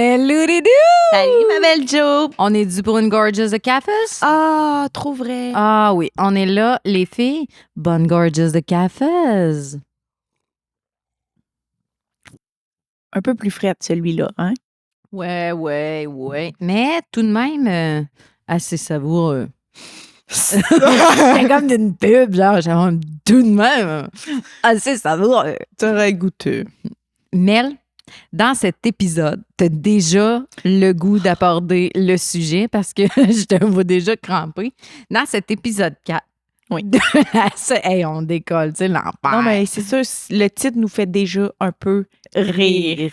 Hello, Didou! Salut, ma belle Jo! On est dû pour une Gorgeous de Cafés? Ah, trop vrai! Ah oui, on est là, les filles. Bonne Gorgeous de Cafés! Un peu plus frette, celui-là, hein? Ouais. Mais tout de même, assez savoureux. C'est comme d'une pub, genre, tout de même, assez savoureux. T'aurais goûté. Mel, dans cet épisode, t'as déjà le goût d'aborder le sujet parce que je te vois déjà cramper. Dans cet épisode 4, oui. Hey, on décolle, tu sais, l'enfer. Non, mais c'est sûr, le titre nous fait déjà un peu rire.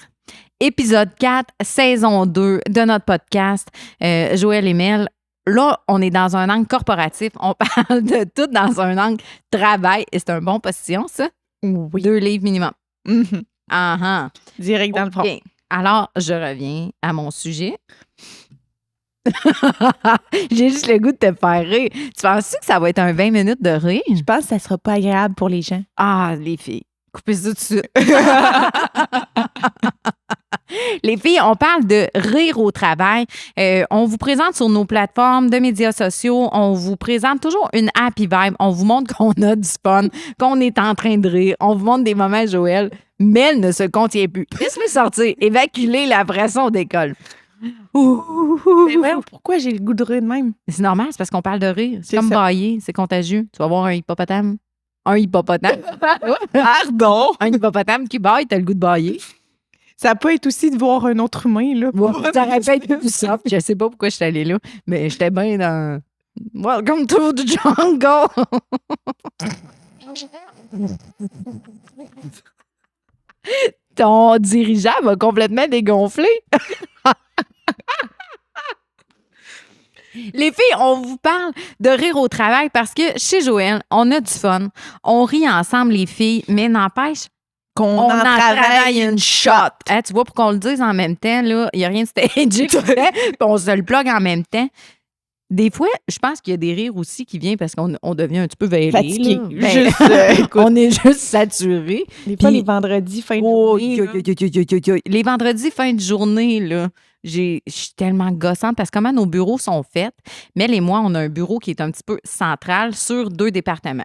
Épisode 4, saison 2 de notre podcast, Joël et Mel. Là, on est dans un angle corporatif. On parle de tout dans un angle travail. Et c'est un bon position, ça? Oui. 2 livres minimum. Mm-hmm. Uh-huh. Direct dans le front. Alors, je reviens à mon sujet. J'ai juste le goût de te faire rire. Tu penses que ça va être un 20 minutes de rire? Je pense que ça sera pas agréable pour les gens. Ah, les filles. Coupez ça tout de suite. Les filles, on parle de rire au travail. On vous présente sur nos plateformes de médias sociaux. On vous présente toujours une happy vibe. On vous montre qu'on a du fun, qu'on est en train de rire. On vous montre des moments, Joël. Mel ne se contient plus. Laisse-le sortir. Évacuer la pression d'école. Mais ouais, pourquoi j'ai le goût de rire de même? C'est normal, c'est parce qu'on parle de rire. C'est comme ça. bailler, c'est contagieux. Tu vas voir un hippopotame. Un hippopotame. Pardon! Un hippopotame qui baille, t'as le goût de bailler. Ça peut être aussi de voir un autre humain, là. Ça aurait pu être plus soft. Je sais pas pourquoi je suis allée là, mais j'étais bien dans Welcome to the jungle. Ton dirigeable a complètement dégonflé. Les filles, on vous parle de rire au travail parce que chez Joël, on a du fun. On rit ensemble, les filles, mais n'empêche qu'on en travaille une shot. Hein, tu vois, pour qu'on le dise en même temps, il n'y a rien de stagé, puis on se le plug en même temps. Des fois, je pense qu'il y a des rires aussi qui viennent parce qu'on devient un petit peu vêlé. Fatigué. On est juste saturé. Des fois, les vendredis, fin de journée. Les vendredis, fin de journée, là. Je suis tellement gossante parce que comment nos bureaux sont faits. Mel et moi, on a un bureau qui est un petit peu central sur 2 départements.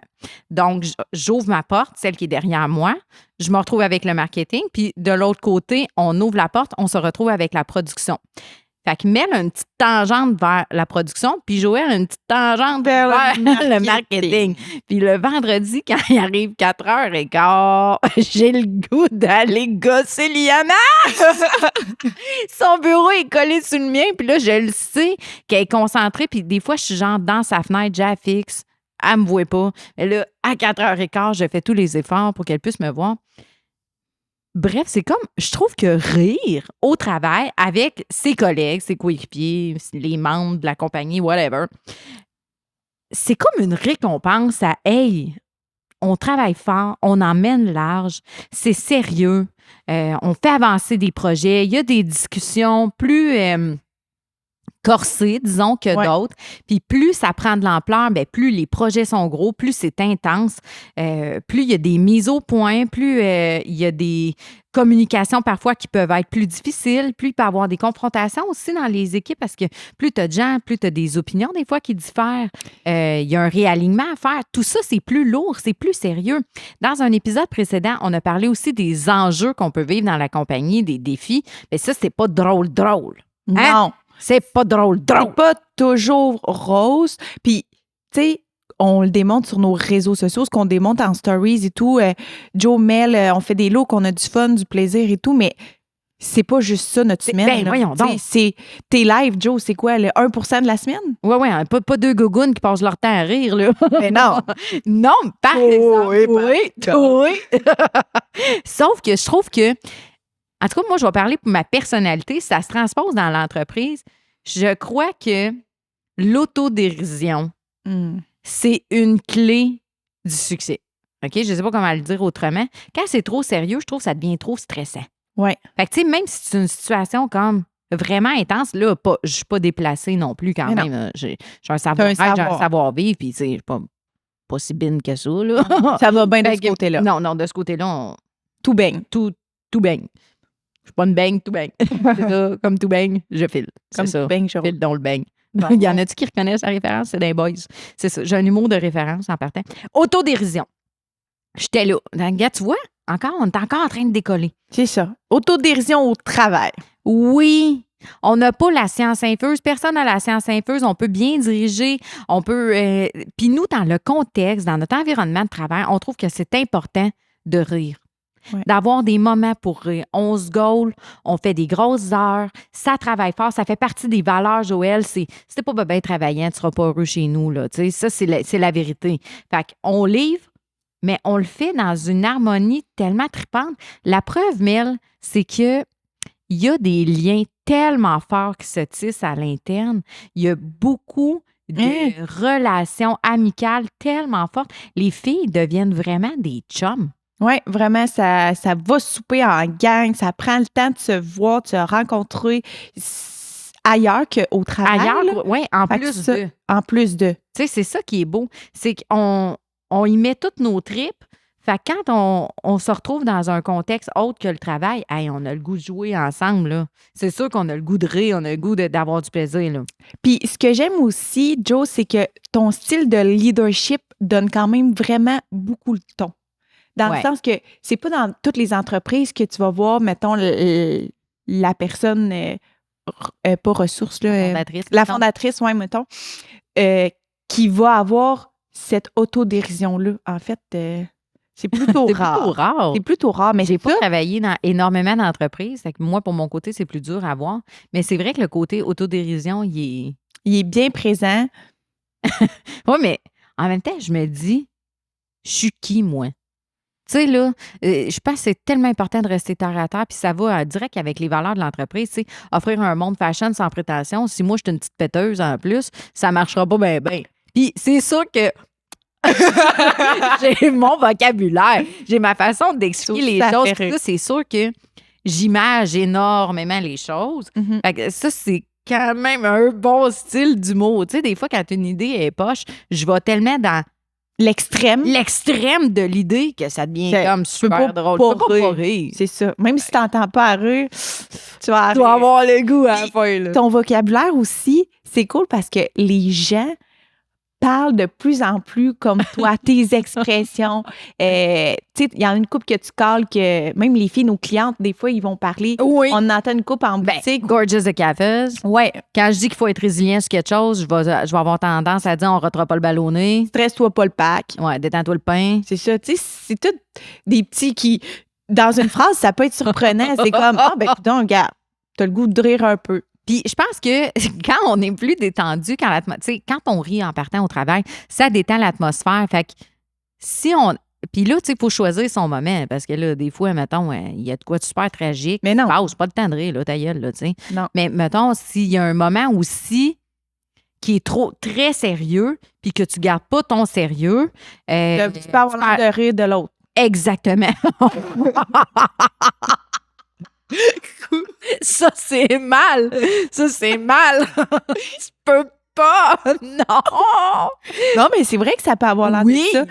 Donc, j'ouvre ma porte, celle qui est derrière moi. Je me retrouve avec le marketing. Puis, de l'autre côté, on ouvre la porte, on se retrouve avec la production. Fait que Mel a une petite tangente vers la production, puis Joël a une petite tangente vers le marketing. Puis le vendredi, quand il arrive 4h15, j'ai le goût d'aller gosser Liana! Son bureau est collé sur le mien, puis là, je le sais qu'elle est concentrée, puis des fois, je suis genre dans sa fenêtre, j'ai la fixe, elle me voit pas. Mais là, à 4h15, je fais tous les efforts pour qu'elle puisse me voir. Bref, c'est comme, je trouve que rire au travail avec ses collègues, ses coéquipiers, les membres de la compagnie, whatever, c'est comme une récompense à « Hey, on travaille fort, on emmène large, c'est sérieux, on fait avancer des projets, il y a des discussions plus corsées, disons, que d'autres. Puis plus ça prend de l'ampleur, bien, plus les projets sont gros, plus c'est intense, plus il y a des mises au point, plus il y a des communications parfois qui peuvent être plus difficiles, plus il peut y avoir des confrontations aussi dans les équipes parce que plus tu as de gens, plus tu as des opinions des fois qui diffèrent. Il y a un réalignement à faire. Tout ça, c'est plus lourd, c'est plus sérieux. Dans un épisode précédent, on a parlé aussi des enjeux qu'on peut vivre dans la compagnie, des défis. Mais ça, c'est pas drôle. Hein? Non. C'est pas drôle. C'est pas toujours rose. Puis, tu sais, on le démontre sur nos réseaux sociaux, ce qu'on démontre en stories et tout. Jo, Mel, on fait des looks, on a du fun, du plaisir et tout, mais c'est pas juste ça notre semaine. Ben, voyons donc. C'est tes lives, Jo, c'est quoi, le 1% de la semaine? Oui, pas 2 gougounes qui passent leur temps à rire, là. Mais non. Non, par exemple. Oui. Sauf que je trouve que en tout cas, moi, je vais parler pour ma personnalité. Si ça se transpose dans l'entreprise, je crois que l'autodérision, c'est une clé du succès. OK? Je ne sais pas comment le dire autrement. Quand c'est trop sérieux, je trouve que ça devient trop stressant. Oui. Fait que, tu sais, même si c'est une situation comme vraiment intense, là, je ne suis pas déplacée non plus quand mais même. J'ai un savoir-être, j'ai un savoir-vivre, puis, tu sais, pas si bine que ça, là. Ça va bien de ce côté-là. Non, de ce côté-là, tout baigne. Tout baigne. Je suis pas une beigne, tout beigne. C'est ça, comme tout beigne, je file. Comme C'est ça. beigne, je File dans le beigne. Bon. Il y en a-tu qui reconnaissent la référence? C'est des boys. C'est ça. J'ai un humour de référence en partant. Autodérision. J'étais là. Regarde, tu vois, on est encore en train de décoller. C'est ça. Autodérision au travail. Oui. On n'a pas la science infuse. Personne n'a la science infuse. On peut bien diriger. On peut. Puis nous, dans le contexte, dans notre environnement de travail, on trouve que c'est important de rire. Ouais. D'avoir des moments pour rire. On se gaule, on fait des grosses heures, ça travaille fort, ça fait partie des valeurs, Joël. Si t'es pas bien travaillant, tu seras pas heureux chez nous. Là. Tu sais, ça, c'est la vérité. Fait qu'on livre, mais on le fait dans une harmonie tellement tripante. La preuve, Mel, c'est que il y a des liens tellement forts qui se tissent à l'interne. Il y a beaucoup de relations amicales tellement fortes. Les filles deviennent vraiment des chums. Oui, vraiment, ça va souper en gang, ça prend le temps de se voir, de se rencontrer ailleurs qu'au travail. Ailleurs, oui, en Fait que plus ça, de. En plus de. Tu sais, c'est ça qui est beau. C'est qu'on y met toutes nos tripes. Fait que quand on se retrouve dans un contexte autre que le travail, hey, on a le goût de jouer ensemble. Là. C'est sûr qu'on a le goût de rire, on a le goût d'avoir du plaisir. Là. Puis ce que j'aime aussi, Joe, c'est que ton style de leadership donne quand même vraiment beaucoup le ton. Dans le sens que c'est pas dans toutes les entreprises que tu vas voir, mettons, la personne, pas ressource, là, la fondatrice, ouais, mettons, qui va avoir cette autodérision-là. En fait, c'est plutôt rare. C'est plutôt rare. Mais j'ai pas travaillé dans énormément d'entreprises. Fait que moi, pour mon côté, c'est plus dur à voir. Mais c'est vrai que le côté autodérision, il est bien présent. Oui, mais en même temps, je me dis, je suis qui, moi? Tu sais, là, je pense que c'est tellement important de rester terre à terre, puis ça va direct avec les valeurs de l'entreprise. Tu sais, offrir un monde fashion sans prétention, si moi, je suis une petite péteuse en plus, ça marchera pas bien, bien. Puis c'est sûr que j'ai mon vocabulaire, j'ai ma façon d'expliquer les choses. Là, c'est sûr que j'image énormément les choses. Mm-hmm. Fait que ça, c'est quand même un bon style d'humour. Tu sais, des fois, quand une idée est poche, je vais tellement dans l'extrême de l'idée que ça devient comme super drôle. Tu peux pas rire. C'est ça. Même si tu n'entends pas à rire, tu vas avoir le goût à la fin. Là. Ton vocabulaire aussi, c'est cool parce que les gens parlent de plus en plus comme toi, tes expressions. Tu sais, il y en a une couple que tu calls que même les filles, nos clientes, des fois, ils vont parler. Oui. On entend une couple en boutique. Gorgeous the Cafés. Ouais. Quand je dis qu'il faut être résilient sur quelque chose, je vais avoir tendance à dire on ne ratera pas le ballonné. Stresse-toi pas le pack. Ouais, détends-toi le pain. C'est ça. Tu sais, c'est tout des petits qui, dans une phrase, ça peut être surprenant. C'est comme, écoute, regarde, t'as le goût de rire un peu. Puis je pense que quand on est plus détendu, quand on rit en partant au travail, ça détend l'atmosphère. Fait que si on. Puis là, tu sais, il faut choisir son moment. Parce que là, des fois, mettons, il y a de quoi de super tragique. Mais non. C'est pas le temps de rire, là, ta gueule, là, tu sais. Non. Mais mettons, s'il y a un moment aussi qui est très sérieux, puis que tu gardes pas ton sérieux. Tu peux avoir l'air de rire de l'autre. Exactement. Ça, c'est mal. Ça, c'est mal. Tu peux pas. Non. Non, mais c'est vrai que ça peut avoir l'air de ça.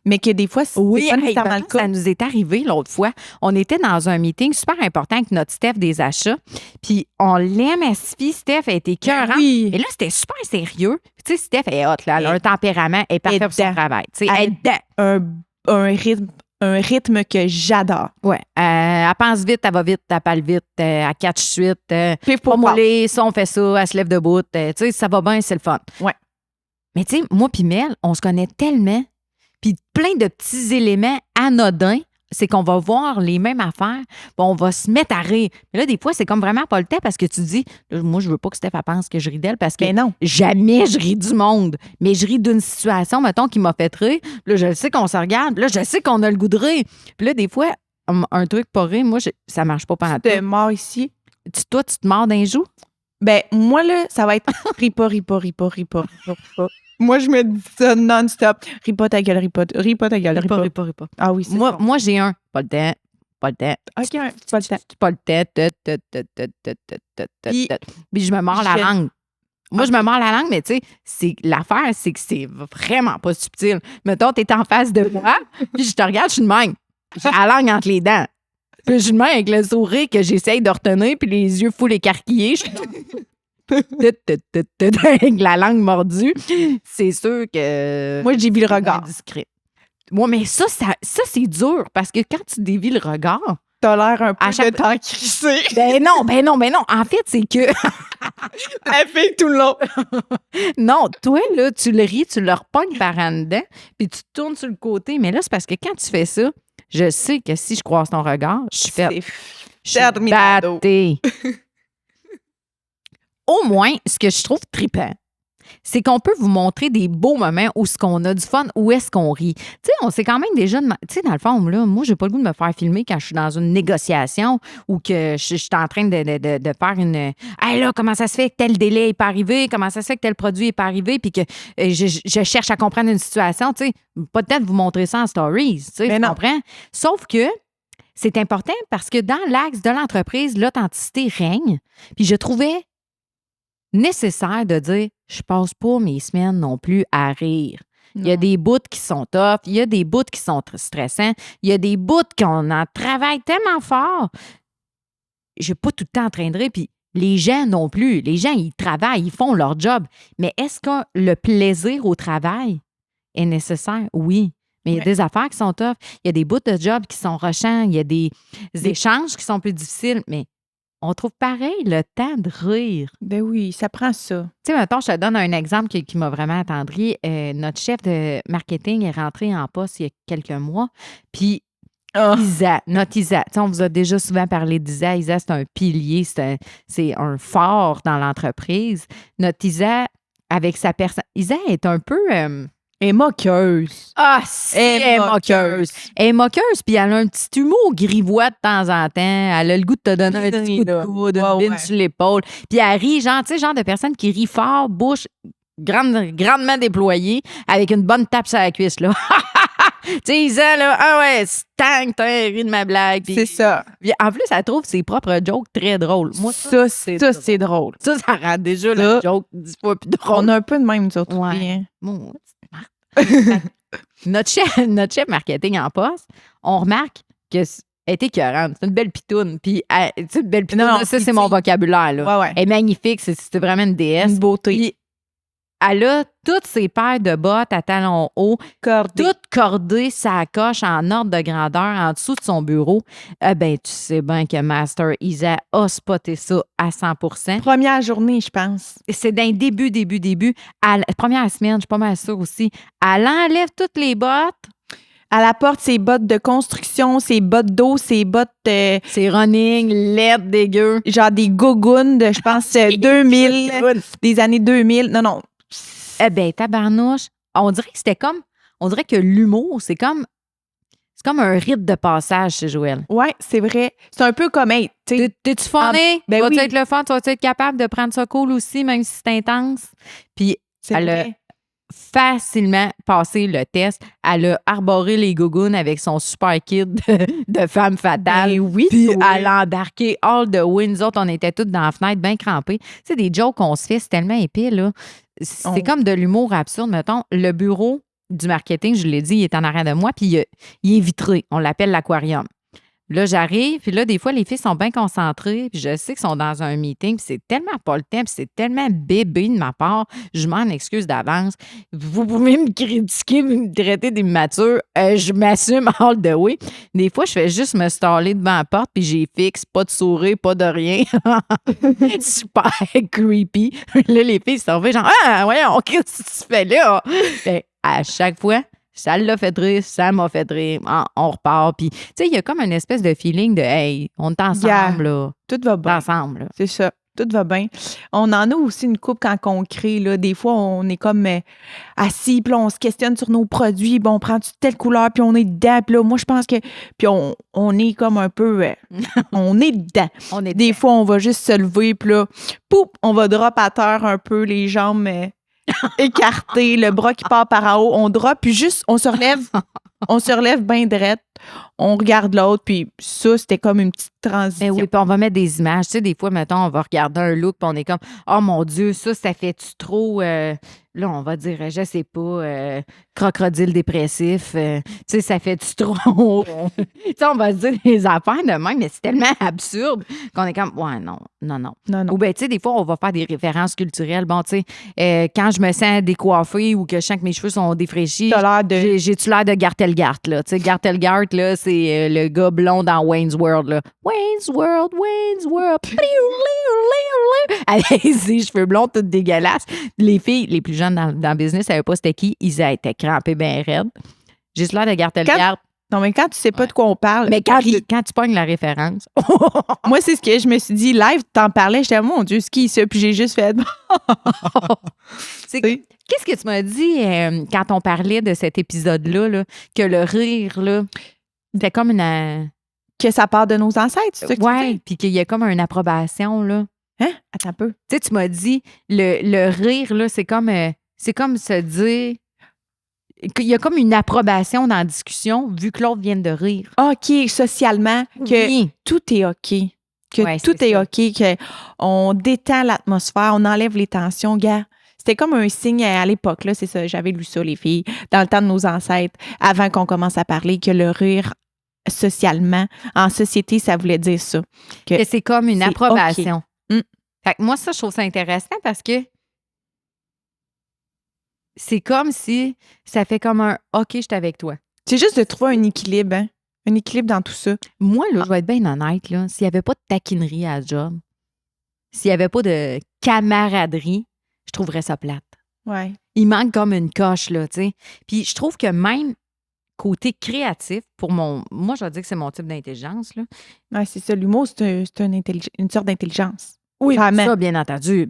Mais que des fois, c'est pas nécessairement le cas. Ça nous est arrivé l'autre fois. On était dans un meeting super important avec notre Steph des achats. Puis on l'aime à Steph a été écœurante. Oui. Et là, c'était super sérieux. Tu sais, Steph est hot, là. Elle a un tempérament, elle est parfaite pour son travail. Tu sais, un rythme que j'adore. Ouais. Elle pense vite, elle va vite, elle parle vite, elle catch suite. Pas moller, ça, on fait ça, elle se lève debout. Tu sais, ça va bien, c'est le fun. Ouais. Mais tu sais, moi puis Mel, on se connaît tellement. Puis plein de petits éléments anodins, c'est qu'on va voir les mêmes affaires, puis on va se mettre à rire. Mais là, des fois, c'est comme vraiment pas le temps parce que tu dis, là, moi, je veux pas que Steph pense que je ris d'elle parce que jamais je ris du monde. Mais je ris d'une situation, mettons, qui m'a fait rire. Là, je sais qu'on se regarde. Là, je sais qu'on a le goût de rire. Puis là, des fois, un truc pas rire, moi, ça marche pas pendant tout. Tu te mords ici. Toi, tu te mords d'un joue? Ben, moi, là, ça va être ripa. Moi, je me dis ça non-stop. Ripa ta gueule, ripa ta gueule, ripa. Ah oui, c'est ça. Moi, j'ai un. Pas le temps. OK, pas le temps. Pas le temps. Puis je me mords la langue. Moi, je me mords la langue, mais tu sais, l'affaire, c'est que c'est vraiment pas subtil. Mettons, t'es en face de moi, puis je te regarde, je suis de même. J'ai la langue entre les dents. Puis je me mets avec le sourire que j'essaye de retenir, puis les yeux full écarquillés. Je suis avec la langue mordue. C'est sûr que... Moi, j'ai vu le regard. Indiscret. Moi, mais ça c'est dur, parce que quand tu dévis le regard... T'as l'air un peu À chaque- de temps crissé. Ben non. En fait, c'est que... Elle fait tout le long. Non, toi, là, tu le ris, tu le repognes par en dedans, puis tu te tournes sur le côté. Mais là, c'est parce que quand tu fais ça, je sais que si je croise ton regard, je suis faite. Je suis terminado. battée. Au moins, ce que je trouve trippant, c'est qu'on peut vous montrer des beaux moments où est-ce qu'on a du fun, où est-ce qu'on rit. Tu sais, on sait quand même déjà... Tu sais, dans le fond, là, moi, j'ai pas le goût de me faire filmer quand je suis dans une négociation ou que je suis en train de faire une... Hey, là, comment ça se fait que tel délai n'est pas arrivé? Comment ça se fait que tel produit n'est pas arrivé? Puis que je cherche à comprendre une situation, tu sais. Peut-être vous montrer ça en stories, tu sais, tu comprends? Sauf que c'est important parce que dans l'axe de l'entreprise, l'authenticité règne. Puis je trouvais nécessaire de dire je passe pas mes semaines non plus à rire. Il y a des bouts qui sont tough, il y a des bouts qui sont stressants, il y a des bouts qu'on en travaille tellement fort. Je n'ai pas tout le temps en train de rire, puis les gens non plus. Les gens, ils travaillent, ils font leur job. Mais est-ce que le plaisir au travail est nécessaire? Oui. Mais il y a des affaires qui sont tough. Il y a des bouts de job qui sont rushants. Il y a des échanges qui sont plus difficiles. Mais on trouve pareil le temps de rire. Ben oui, ça prend ça. Tu sais, mettons, je te donne un exemple qui m'a vraiment attendri. Notre chef de marketing est rentré en poste il y a quelques mois. Puis, Isa, notre Isa, tu sais, on vous a déjà souvent parlé d'Isa. Isa, c'est un pilier, c'est un phare dans l'entreprise. Notre Isa, avec sa personne... Isa est un peu... Elle est moqueuse. Ah, si, elle est moqueuse. Elle est moqueuse, puis elle a un petit humour grivois de temps en temps. Elle a le goût de te donner un petit coup de coude, une bine sur l'épaule. Puis elle rit, genre, tu sais, genre de personne qui rit fort, bouche grandement déployée, avec une bonne tape sur la cuisse, là. Tu sais, Isa, là, ah ouais, stank, t'as ri de ma blague. C'est ça. Puis en plus, elle trouve ses propres jokes très drôles. Moi, ça c'est drôle. Ça rend déjà le joke 10 fois plus drôle. On a un peu de même, nous autres. Ouais. Bon, notre chef marketing en poste, on remarque que elle est écœurante. C'est une belle pitoune. Puis, une belle pitoune, non, ça, c'est mon vocabulaire. Là. Ouais. Elle est magnifique. C'est vraiment une déesse. Une beauté. Puis, elle a toutes ses paires de bottes à talons hauts, toutes cordées, sa coche en ordre de grandeur en dessous de son bureau. Ben, tu sais bien que Master Isa a spoté ça à 100%. Première journée, je pense. C'est d'un début. Première semaine, je suis pas mal sûre aussi. Elle enlève toutes les bottes. Elle apporte ses bottes de construction, ses bottes d'eau, ses bottes... Ses running, laides, dégueu. Genre des gougounes de, je pense, 2000, des années 2000. Non. Eh bien, tabarnouche, on dirait que c'était comme... On dirait que l'humour, c'est comme un rite de passage chez Joël. Oui, c'est vrai. C'est un peu comme, hey, tu sais... T'es-tu funné? Ben Vas-tu oui. être le fun? Tu vas-tu être capable de prendre ça cool aussi, même si c'est intense? Puis, elle a facilement passé le test. Elle a arboré les gougounes avec son super kit de femme fatale. Ben oui. Puis elle a embarqué all the way. Nous autres, on était toutes dans la fenêtre, bien crampés. Tu sais, des jokes qu'on se fait, c'est tellement épais, là. C'est comme de l'humour absurde. Mettons, le bureau du marketing, je l'ai dit, il est en arrière de moi, puis il est vitré. On l'appelle l'aquarium. Là, j'arrive, puis là, des fois, les filles sont bien concentrées, puis je sais qu'ils sont dans un meeting, puis c'est tellement pas le temps, puis c'est tellement bébé de ma part, je m'en excuse d'avance. Vous pouvez me critiquer, me traiter d'immature, je m'assume all the way. Des fois, je fais juste me staller devant la porte, puis j'ai fixe, pas de sourire, pas de rien. Super creepy. Là, les filles sont fait genre, ah, voyons, qu'est-ce que tu fais là? Ben, à chaque fois, ça l'a fait rire, ça m'a fait rire. On repart. Puis, tu sais, il y a comme une espèce de feeling de, hey, on est ensemble, là. Tout va bien. Ensemble, là. C'est ça. Tout va bien. On en a aussi une couple quand on crée, là. Des fois, on est comme assis, puis là, on se questionne sur nos produits. Bon, on prend telle couleur, puis on est dedans. Puis là, moi, je pense que... Puis on est comme un peu... on est dedans. Des fois, on va juste se lever, puis là, pouf, on va drop à terre un peu, les jambes... écarté, le bras qui part par en haut, on drop, puis juste, on se relève, On se relève bien drette, on regarde l'autre, puis ça, c'était comme une petite transition. Ben oui, puis on va mettre des images. Tu sais, des fois, mettons, on va regarder un look, puis on est comme, oh mon Dieu, ça fait-tu trop. Là, on va dire, je sais pas, crocodile dépressif. Tu sais, ça fait-tu trop. Tu sais, on va se dire des affaires de même, mais c'est tellement absurde qu'on est comme, ouais, non. Non. Ou bien, tu sais, des fois, on va faire des références culturelles. Bon, tu sais, quand je me sens décoiffée ou que je sens que mes cheveux sont défraîchis, T'as l'air de... j'ai-tu l'air de Gartelgart, là? Tu sais, Gartelgart, là, c'est le gars blond dans Wayne's World, là. Wayne's World. Avec ses cheveux blonds, tout dégueulasses. Les filles, les plus jeunes dans le business, savaient pas c'était qui. Ils étaient crampés bien raides. J'ai l'air de Gartelgart. Non, mais quand tu sais pas de quoi on parle... Mais quand tu pognes la référence... Moi, c'est ce que je me suis dit. Live, t'en parlais, j'étais, mon Dieu, ce qui est ça? Puis j'ai juste fait... Qu'est-ce que tu m'as dit quand on parlait de cet épisode-là, là, que le rire, là, c'était comme une... Que ça part de nos ancêtres, c'est ça que tu Ouais, dis? puis qu'il y a comme une approbation, là. Hein? Attends un peu. Tu sais, tu m'as dit, le rire, là, c'est comme se dire qu'il y a comme une approbation dans la discussion vu que l'autre vient de rire. OK, socialement, que Oui. tout est OK. Que Ouais, tout c'est est ça. OK, qu'on détend l'atmosphère, on enlève les tensions. Gars, c'était comme un signe à l'époque, là, c'est ça, j'avais lu ça, les filles, dans le temps de nos ancêtres, avant qu'on commence à parler, que le rire, socialement, en société, ça voulait dire ça. Que c'est comme une c'est approbation. OK. Fait que moi, ça, je trouve ça intéressant parce que c'est comme si ça fait comme un OK, je suis avec toi. C'est juste de trouver un équilibre, hein? Un équilibre dans tout ça. Moi, là, je vais être bien honnête, là, s'il n'y avait pas de taquinerie à ce job, s'il n'y avait pas de camaraderie, je trouverais ça plate. Ouais. Il manque comme une coche, là, tu sais. Puis je trouve que même côté créatif, moi, je vais dire que c'est mon type d'intelligence, là. Ouais, c'est ça. L'humour, c'est une sorte d'intelligence. Oui, Vraiment. ça, bien entendu,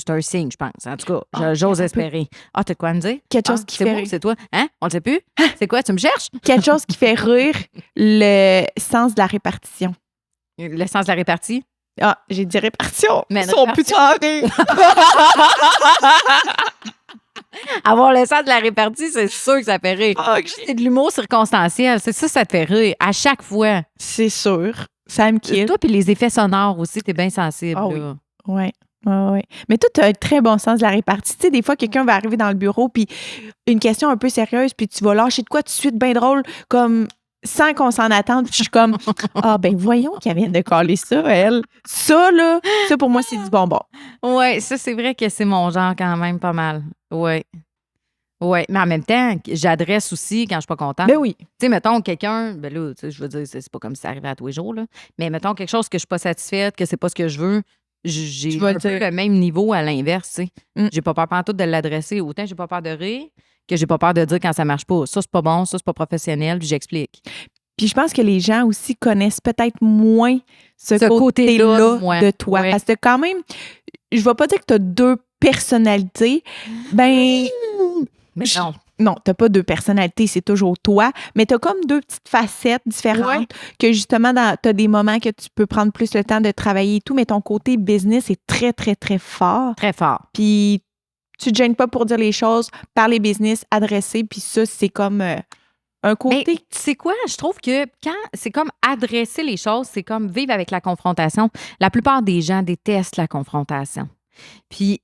c'est un signe, je pense. En tout cas, j'ose espérer. Ah, t'as de quoi à me dire? Quelque chose qui c'est fait moi, rire. c'est toi? Hein? On le sait plus? C'est quoi? Tu me cherches? Quelque chose qui fait rire le sens de la répartition. Le sens de la répartie? Ah, j'ai dit répartition. Mais Ils sont répartition. plus en rire. Avoir le sens de la répartie, c'est sûr que ça fait rire. Fuck. C'est de l'humour circonstanciel. C'est ça te fait rire. À chaque fois. C'est sûr. Ça me quitte. Toi, puis les effets sonores aussi, t'es bien sensible. Ah oui. là. Ouais. Ouais. Mais toi, tu as un très bon sens de la répartie. Tu sais, des fois, quelqu'un va arriver dans le bureau, puis une question un peu sérieuse, puis tu vas lâcher de quoi tout de suite bien drôle, comme sans qu'on s'en attende. Puis je suis comme, ah, ben voyons qu'elle vient de caler ça, elle. Ça, là, ça pour moi, c'est du bonbon. Ouais, ça, c'est vrai que c'est mon genre quand même pas mal. Ouais. Ouais, mais en même temps, j'adresse aussi quand je suis pas contente. Ben oui. Tu sais, mettons quelqu'un, ben là, tu sais, je veux dire, c'est pas comme si ça arrivait à tous les jours, là. Mais mettons quelque chose que je suis pas satisfaite, que c'est pas ce que je veux, j'ai Tu vas un le peu dire. le même niveau à l'inverse, tu sais. Mm. J'ai pas peur pantoute de l'adresser. Autant j'ai pas peur de rire que j'ai pas peur de dire quand ça marche pas. Ça, c'est pas bon, ça, c'est pas professionnel, puis j'explique. Puis je pense que les gens aussi connaissent peut-être moins ce Ce côté-là côté-là de moi. de toi. Ouais. Parce que quand même, je vais pas dire que tu as deux personnalités. Ben, Mais non. non, t'as pas deux personnalités, c'est toujours toi. Mais tu as comme deux petites facettes différentes Ouais. que justement, tu as des moments que tu peux prendre plus le temps de travailler et tout, mais ton côté business est très, très, très fort. Très fort. Puis tu te gênes pas pour dire les choses, parler business, adresser, puis ça, c'est comme un côté... Mais tu sais quoi? Je trouve que quand c'est comme adresser les choses, c'est comme vivre avec la confrontation. La plupart des gens détestent la confrontation. Puis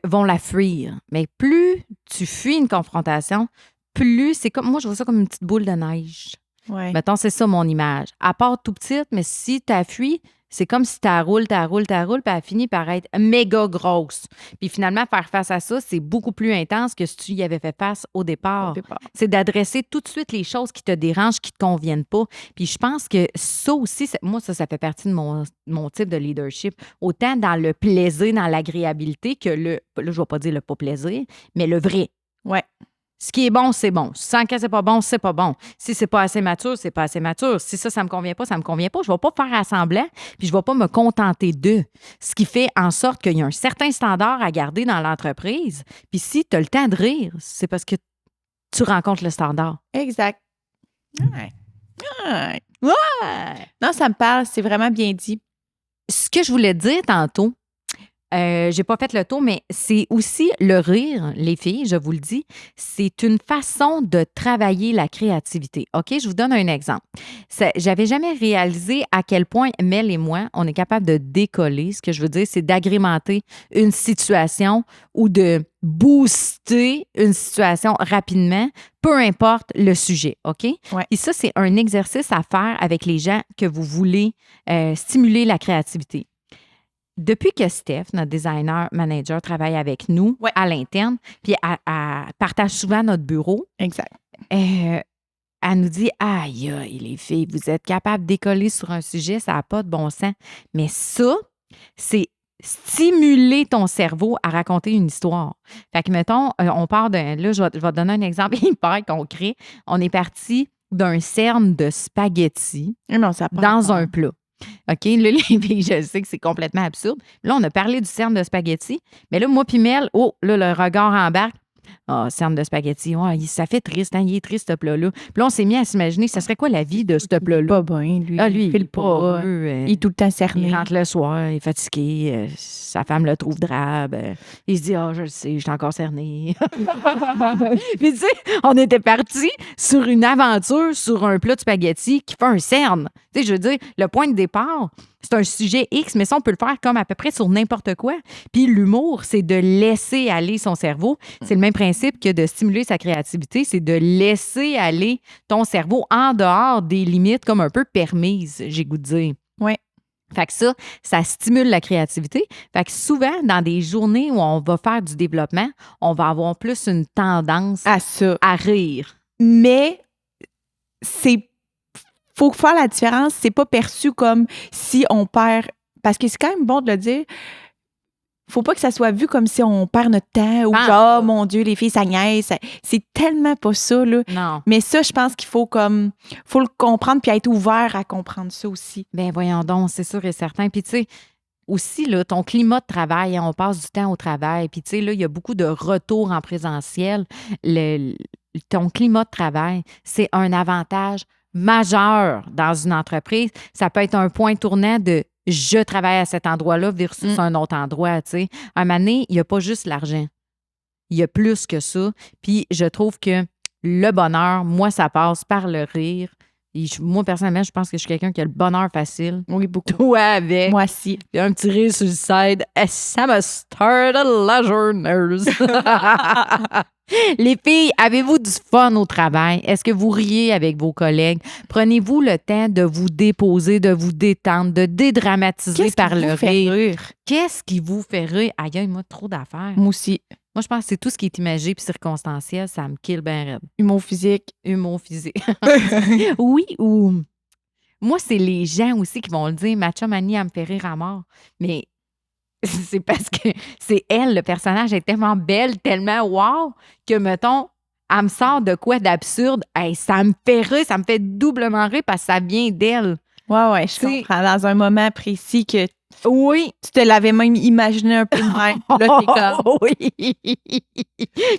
vont la fuir. Mais plus tu fuis une confrontation, plus c'est comme. Moi, je vois ça comme une petite boule de neige. Ouais. Mettons, c'est ça mon image. À part tout petite, mais si tu as fui, c'est comme si tu roules, puis elle finit par être méga grosse. Puis finalement, faire face à ça, c'est beaucoup plus intense que si tu y avais fait face au départ. Au départ. C'est d'adresser tout de suite les choses qui te dérangent, qui te conviennent pas. Puis je pense que ça aussi, moi, ça fait partie de mon type de leadership. Autant dans le plaisir, dans l'agréabilité que là, je vais pas dire le pas plaisir, mais le vrai. Ouais. Ce qui est bon, c'est bon. Sans que c'est pas bon, c'est pas bon. Si c'est pas assez mature, c'est pas assez mature. Si ça me convient pas, ça me convient pas. Je vais pas faire semblant, puis je vais pas me contenter d'eux. Ce qui fait en sorte qu'il y a un certain standard à garder dans l'entreprise. Puis si tu as le temps de rire, c'est parce que tu rencontres le standard. Exact. Ouais. Ouais. Ouais! Non, ça me parle, c'est vraiment bien dit. Ce que je voulais dire tantôt, J'ai pas fait le tour, mais c'est aussi le rire, les filles, je vous le dis, c'est une façon de travailler la créativité. OK? Je vous donne un exemple. J'avais jamais réalisé à quel point Mel et moi, on est capable de décoller. Ce que je veux dire, c'est d'agrémenter une situation ou de booster une situation rapidement, peu importe le sujet. OK? Ouais. Et ça, c'est un exercice à faire avec les gens que vous voulez stimuler la créativité. Depuis que Steph, notre designer manager, travaille avec nous à l'interne, puis elle partage souvent notre bureau, Exact. elle nous dit « Aïe, aïe, les filles, vous êtes capables de décoller sur un sujet, ça n'a pas de bon sens. » Mais ça, c'est stimuler ton cerveau à raconter une histoire. Fait que, mettons, on part d'un... Là, je vais te donner un exemple hyper concret. On est parti d'un cerne de spaghettis dans un plat. OK, là, les filles, je sais que c'est complètement absurde. Là, on a parlé du cerne de spaghettis, mais là, moi puis Mel, là, le regard embarque. Ah, cerne de spaghettis, ça fait triste, hein, il est triste, ce plat-là. Puis là, on s'est mis à s'imaginer, ça serait quoi la vie de ce plat-là? Pas bien, lui. Ah, lui, il file pas. Il est tout le temps cerné. Il rentre le soir, il est fatigué, sa femme le trouve drabe. Il se dit, je le sais, je suis encore cerné. Puis tu sais, on était partis sur une aventure sur un plat de spaghettis qui fait un cerne. Tu sais, je veux dire, le point de départ, c'est un sujet X, mais ça, on peut le faire comme à peu près sur n'importe quoi. Puis l'humour, c'est de laisser aller son cerveau. C'est le même principe que de stimuler sa créativité, c'est de laisser aller ton cerveau en dehors des limites comme un peu permises, j'ai goût de dire. Oui. Fait que ça stimule la créativité. Fait que souvent, dans des journées où on va faire du développement, on va avoir plus une tendance à rire. Mais faut faire la différence. C'est pas perçu comme si on perd... Parce que c'est quand même bon de le dire. Faut pas que ça soit vu comme si on perd notre temps ou genre, mon Dieu, les filles, ça niaise. C'est tellement pas ça, là. Non. Mais ça, je pense qu'il faut le comprendre puis être ouvert à comprendre ça aussi. Ben voyons donc, c'est sûr et certain. Puis tu sais, aussi, là, ton climat de travail, on passe du temps au travail. Puis tu sais, là, il y a beaucoup de retours en présentiel. Ton climat de travail, c'est un avantage majeur dans une entreprise. Ça peut être un point tournant de je travaille à cet endroit-là versus un autre endroit, tu sais. À un moment donné, il n'y a pas juste l'argent. Il y a plus que ça. Puis je trouve que le bonheur, moi, ça passe par le rire. Et moi, personnellement, je pense que je suis quelqu'un qui a le bonheur facile. Oui, beaucoup. Toi avec. Moi aussi. Puis un petit rire sur le side. Ça me start a leisure. Les filles, avez-vous du fun au travail? Est-ce que vous riez avec vos collègues? Prenez-vous le temps de vous déposer, de vous détendre, de dédramatiser par le rire? Qu'est-ce qui vous fait rire? Aïe, moi, trop d'affaires. Moi aussi. Moi, je pense que c'est tout ce qui est imagé puis circonstanciel, ça me kill bien raide. Humour physique. Oui, ou... Moi, c'est les gens aussi qui vont le dire. Ma chum Annie, elle me fait rire à mort. Mais c'est parce que c'est elle, le personnage est tellement belle, tellement wow, que, mettons, elle me sort de quoi d'absurde. Hey, ça me fait rire, ça me fait doublement rire parce que ça vient d'elle. Ouais, je comprends. Dans un moment précis que oui. Tu te l'avais même imaginé un peu de même. Là, t'es comme... Oui.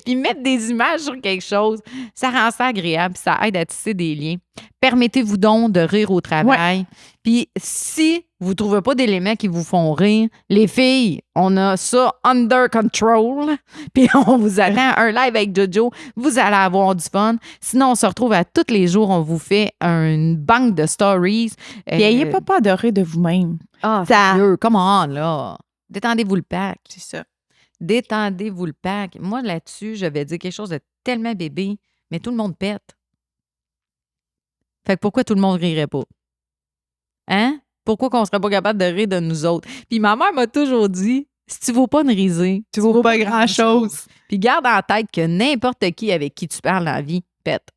Puis mettre des images sur quelque chose, ça rend ça agréable, ça aide à tisser des liens. Permettez-vous donc de rire au travail. Puis si vous ne trouvez pas d'éléments qui vous font rire, les filles, on a ça under control. Puis on vous attend un live avec Jojo. Vous allez avoir du fun. Sinon, on se retrouve à tous les jours. On vous fait une banque de stories. Puis ayez pas peur de rire de vous-même. Ah, sérieux, come on, là. Détendez-vous le pack. C'est ça. Détendez-vous le pack. Moi, là-dessus, je vais dire quelque chose de tellement bébé, mais tout le monde pète. Fait que pourquoi tout le monde rirait pas? Hein? Pourquoi qu'on serait pas capable de rire de nous autres? Puis ma mère m'a toujours dit, si tu vaux pas une risée, tu vaux pas grand-chose. Puis garde en tête que n'importe qui avec qui tu parles dans la vie pète.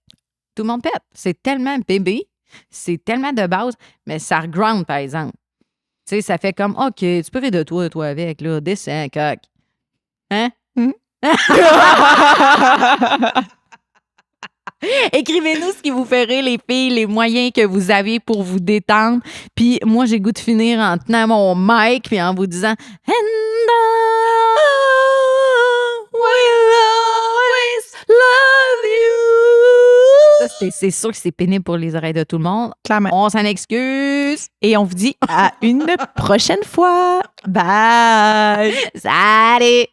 Tout le monde pète. C'est tellement bébé, c'est tellement de base, mais ça reground, par exemple. Tu sais, ça fait comme, OK, tu peux rire de toi avec, là, descends, coq. Hein? Écrivez-nous ce qui vous fait rire, les filles, les moyens que vous avez pour vous détendre. Puis moi, j'ai goût de finir en tenant mon mic puis en vous disant « And I will always love you ». Ça, c'est sûr que c'est pénible pour les oreilles de tout le monde. Clairement. On s'en excuse. Et on vous dit à une prochaine fois. Bye! Salut!